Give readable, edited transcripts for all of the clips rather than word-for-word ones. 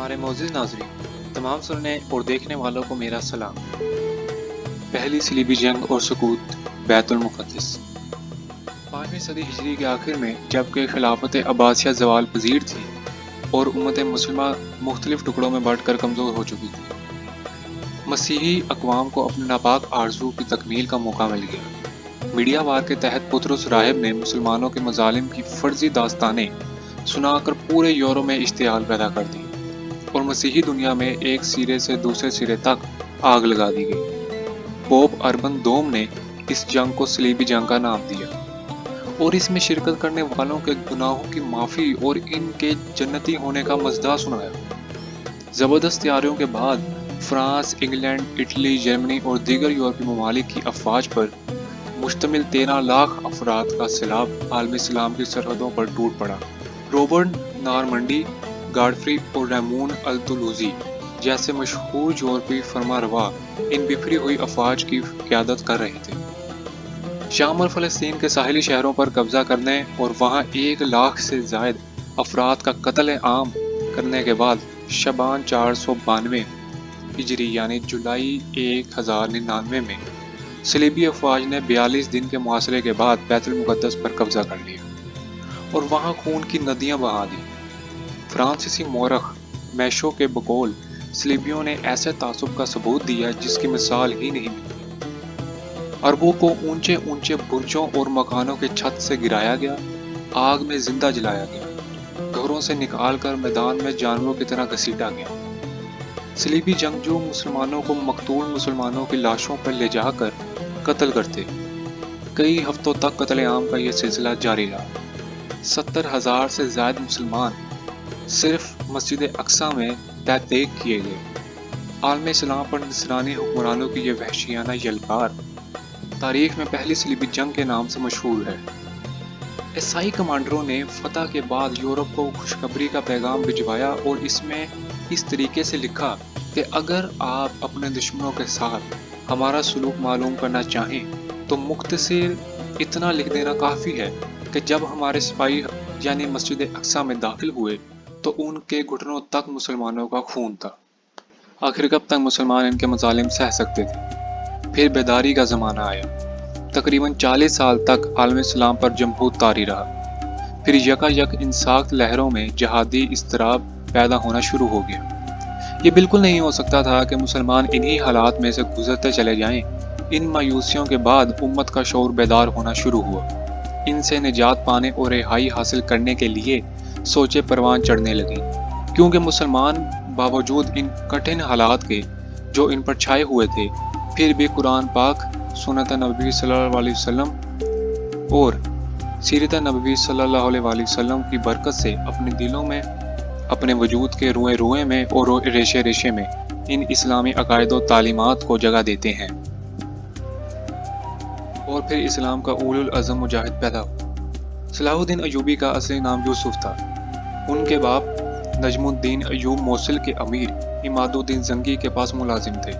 हमारे मोअज़्ज़िज़ नाज़रीन, तमाम सुनने और देखने वालों को मेरा सलाम। पहली सलीबी जंग और सुकूत बैतुल मुक़द्दस। 5वीं सदी हिजरी के आखिर में जबकि खिलाफत अब्बासिया ज़वाल पज़ीर थी और उम्मत मुस्लिमा मुख्तलिफ टुकड़ों में बांटकर कमज़ोर हो चुकी थी, मसीही अक़वाम को अपने नापाक आरज़ू की तकमील का मौका मिल गया। मीडिया वार के तहत पुतरस राहिब ने मुसलमानों के मज़ालिम की फ़र्ज़ी दास्तानें सुनाकर पूरे यूरोप में इश्तिआल पैदा कर दी और मसीही दुनिया में एक सिरे से दूसरे सिरे तक आग लगा दी गई। पोप अर्बन दोम ने इस जंग को सलीबी जंग का नाम दिया और इसमें शिरकत करने वालों के गुनाहों की माफ़ी और इनके जन्नती होने का मज़दा सुनाया। ज़बरदस्त तैयारियों के बाद फ्रांस, इंग्लैंड, इटली, जर्मनी और दीगर यूरोपीय ममालिक की अफवाज पर मुश्तमिल 13 लाख अफराद का सैलाब आलमी इस्लाम की सरहदों पर टूट पड़ा। रॉबर्ट नॉर्मंडी, गाडफ्री और रैमून अल-तुलूज़ी जैसे मशहूर यूरोपीय फरमारवा इन बिखरी हुई अफवाज की क़यादत कर रहे थे। शाम और फ़लस्तीन के साहिली शहरों पर कब्जा करने और वहां 1 लाख से ज़ायद अफराद का कत्ल आम करने के बाद शबान 492 हिजरी यानी जुलाई 1099 में सलीबी अफवाज ने 42 दिन के मुहासरे के बाद बैतुल मुक़द्दस पर कब्जा कर लिया और वहां खून की नदियां बहा दी। फ्रांसीसी मौरख मैशो के बकौल सलीबियों ने ऐसे तासुब का सबूत दिया जिसकी मिसाल ही नहीं मिलती। अरबों को ऊंचे ऊंचे बुर्जों और मकानों के छत से गिराया गया, आग में जिंदा जलाया गया, घरों से निकालकर मैदान में जानवरों की तरह घसीटा गया। सलीबी जंगजू मुसलमानों को मकतूल मुसलमानों की लाशों पर ले जाकर कत्ल करते। कई हफ्तों तक कत्लेआम का यह सिलसिला जारी रहा। 70,000 से ज़ायद मुसलमान सिर्फ मस्जिद अक्सा में तहक़ीक़ किए गए। आलम इस्लाम पर नसरानी हुक्मरानों की यह वहशियाना यलगार तारीख में पहली सलीबी जंग के नाम से मशहूर है। ईसाई कमांडरों ने फतह के बाद यूरोप को खुशखबरी का पैगाम भिजवाया और इसमें इस तरीके से लिखा कि अगर आप अपने दुश्मनों के साथ हमारा सलूक मालूम करना चाहें तो मुख्तसर इतना लिख देना काफ़ी है कि जब हमारे सिपाही यानी मस्जिद अक्सा में दाखिल हुए तो उनके घुटनों तक मुसलमानों का खून था। आखिर कब तक मुसलमान इनके मज़ालिम सह सकते थे? फिर बेदारी का ज़माना आया। तकरीबन 40 साल तक आलम इस्लाम पर जमहूर तारी रहा। फिर यकायक इन साख्त लहरों में जहादी इस्तराब पैदा होना शुरू हो गया। ये बिल्कुल नहीं हो सकता था कि मुसलमान इन्हीं हालात में से गुजरते चले जाएं। इन मायूसियों के बाद उम्मत का शऊर बेदार होना शुरू हुआ। इनसे निजात पाने और रिहाई हासिल करने के लिए सोचे परवान चढ़ने लगी, क्योंकि मुसलमान बावजूद इन कठिन हालात के जो इन पर छाए हुए थे फिर भी कुरान पाक, सुन्नत नबी सल्लल्लाहु अलैहि वसल्लम और सीरत नबी सल्लल्लाहु अलैहि वसल्लम की बरकत से अपने दिलों में, अपने वजूद के रुए रुए में और रेशे रेशे में इन इस्लामी अकायद और तालीमात को जगह देते हैं। और फिर इस्लाम का उलुल अज़म मुजाहिद पैदा हुआ। सलाहुद्दीन अयूबी का असली नाम यूसुफ था। उनके बाप नजमुद्दीन अयूब मोसुल के अमीर इमादुद्दीन जंगी के पास मुलाजिम थे।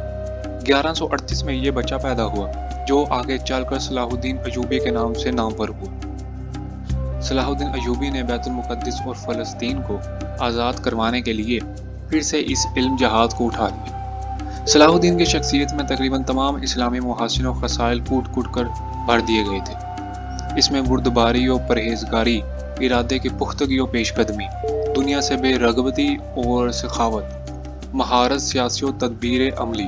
1138 में ये बच्चा पैदा हुआ जो आगे चलकर सलाहुद्दीन अयूबी के नाम से नाम पर हुआ। सलाहुद्दीन अयूबी ने बैतुल मुक़द्दस और फ़लस्तीन को आज़ाद करवाने के लिए फिर से इस इल्म जहाद को उठा लिया। सलाहुद्दीन की शख्सियत में तकरीबन तमाम इस्लामी मुहासिन और खसाइल कूट कूट कर भर दिए गए थे। इसमें बुर्दबारी और परहेजगारी, इरादे की पुख्तगी और पेशकदमी, दुनिया से बेरगबती और सखावत, महारत सियासी और तदबीर अमली,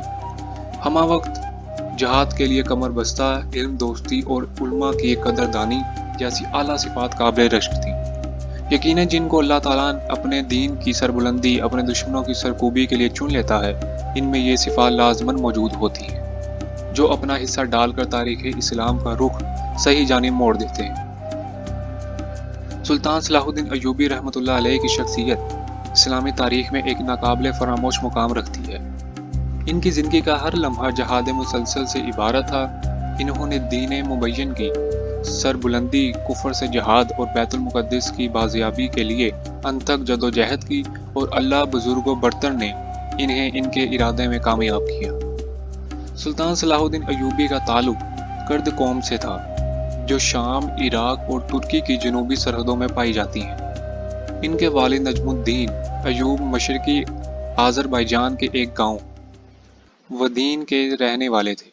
हमा वक्त जहाद के लिए कमर बस्ता, इल्म दोस्ती और उल्मा की कदरदानी जैसी आला सिफात काबिल रश्क थी। यकीनन जिनको अल्लाह ताला अपने दीन की सरबुलंदी अपने दुश्मनों की सरकूबी के लिए चुन लेता है, इनमें ये सिफात लाजमन मौजूद होती हैं जो अपना हिस्सा डालकर तारीख़ इस्लाम का रुख सही जानिब मोड़ देते हैं। सुल्तान सलाहुद्दीन अयूबी रहमतुल्लाह अलैह की शख्सियत इस्लामी तारीख में एक नाकाबिले फरामोश मुकाम रखती है। इनकी ज़िंदगी का हर लम्हा जहाद मुसलसल से इबारत था। इन्होंने दीन मुबय्यन की सरबुलंदी, कुफर से जहाद और बैतुल मुक़द्दस की बाजियाबी के लिए अनथक जदोजहद की और अल्लाह बुजुर्गो बरतर ने इन्हें इनके इरादे में कामयाब किया। सुल्तान सलाहुद्दीन अयूबी का ताल्लुक कर्द कौम से था जो शाम, इराक और तुर्की की जनूबी सरहदों में पाई जाती हैं। इनके वालिद नजमुद्दीन अयूब मशरकी آذربائیجان کے ایک گاؤں ودین کے رہنے والے تھے۔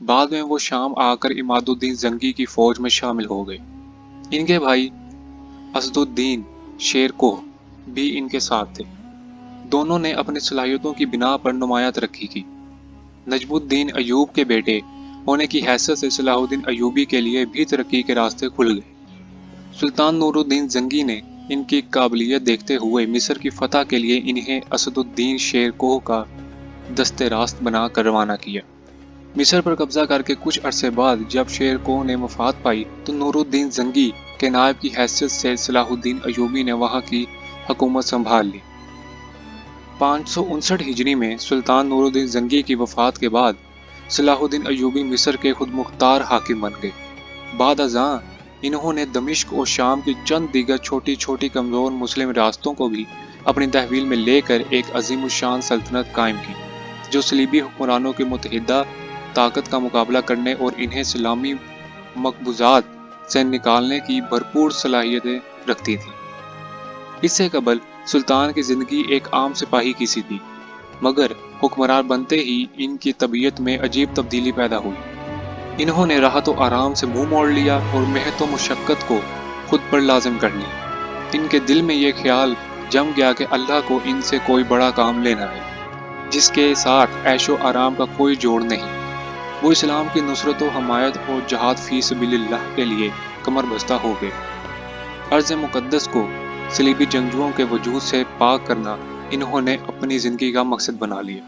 بعد میں وہ شام آ کر عماد الدین زنگی کی فوج میں شامل ہو گئے۔ ان کے بھائی اسد الدین شیر کوہ بھی ان کے ساتھ تھے۔ دونوں نے اپنی صلاحیتوں کی بنا پر نمایاں ترقی کی۔ نجم الدین ایوب کے بیٹے ہونے کی حیثیت سے صلاح الدین ایوبی کے لیے بھی ترقی کے راستے کھل گئے۔ سلطان نور الدین زنگی نے ان کی قابلیت دیکھتے ہوئے مصر کی فتح کے لیے انہیں اسد الدین شیر کوہ کا دست راست بنا کر روانہ کیا۔ مصر پر قبضہ کر کے کچھ عرصے بعد جب شیر کوہ نے وفات پائی تو نور الدین زنگی کے نائب کی حیثیت سے صلاح الدین ایوبی نے وہاں کی حکومت سنبھال لی۔ 559 ہجری میں سلطان نور الدین زنگی کی وفات کے بعد صلاح الدین ایوبی مصر کے خود مختار حاکم بن گئے۔ بعد ازاں انہوں نے دمشق اور شام کی چند دیگر چھوٹی چھوٹی کمزور مسلم ریاستوں کو بھی اپنی تحویل میں لے کر ایک عظیم الشان سلطنت قائم کی، جو صلیبی حکمرانوں کی متحدہ طاقت کا مقابلہ کرنے اور انہیں اسلامی مقبوضات سے نکالنے کی بھرپور صلاحیتیں رکھتی تھی۔ اس سے قبل سلطان کی زندگی ایک عام سپاہی کی سی تھی، مگر حکمران بنتے ہی ان کی طبیعت میں عجیب تبدیلی پیدا ہوئی۔ انہوں نے راحت و آرام سے منہ موڑ لیا اور محنت و مشقت کو خود پر لازم کر لیا۔ ان کے دل میں یہ خیال جم گیا کہ اللہ کو ان سے کوئی بڑا کام لینا ہے، جس کے ساتھ عیش و آرام کا کوئی جوڑ نہیں۔ وہ اسلام کی نصرت و حمایت اور جہاد فی سبیل اللہ کے لیے کمر بستہ ہو گئے۔ ارض مقدس کو صلیبی جنگجوؤں کے وجود سے پاک کرنا انہوں نے اپنی زندگی کا مقصد بنا لیا۔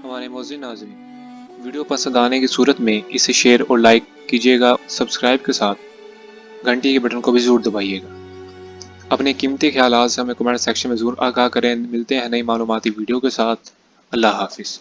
ہمارے معزز ناظرین، ویڈیو پسند آنے کی صورت میں اسے شیئر اور لائک کیجیے گا، سبسکرائب کے ساتھ گھنٹی کے بٹن کو بھی ضرور دبائیے گا۔ اپنے قیمتی خیالات سے ہمیں کمنٹ سیکشن میں ضرور آگاہ کریں۔ ملتے ہیں نئی معلوماتی ویڈیو کے ساتھ۔ اللہ حافظ۔